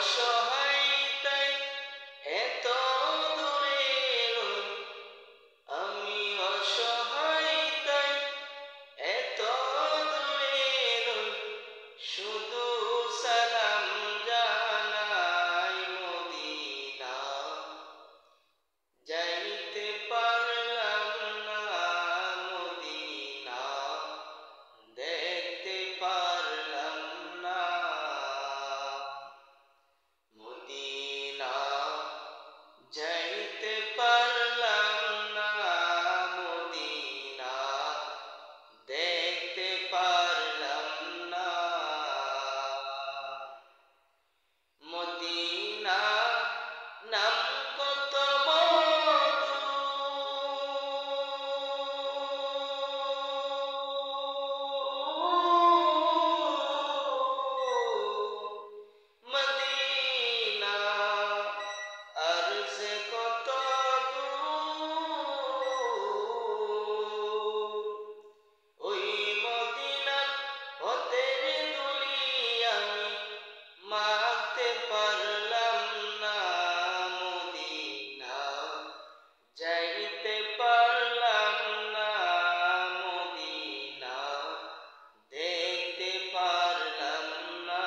অসহায় তাই এত দূরে রই, আমি অসহায় তাই এত দূরে রই, শুধু সালাম জানাই মদিনা। যাইতে পারলাম না মদিনা, দেখতে পারলাম না মদিনা, যাইতে পারলাম না মদিনা, দেখতে পারলাম না মদিনা। নাম কত মধু, মদিনা আর যে কত দূর, ওই মদিনার হতের ধুলি আমি মাখতে পারলাম না মদিনা, যাইতে পারলাম না মদিনা, দেখতে পারলাম না।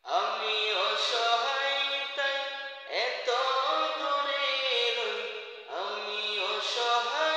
আমি অসহায় তাই এত দূরে রই, আমি অসহায়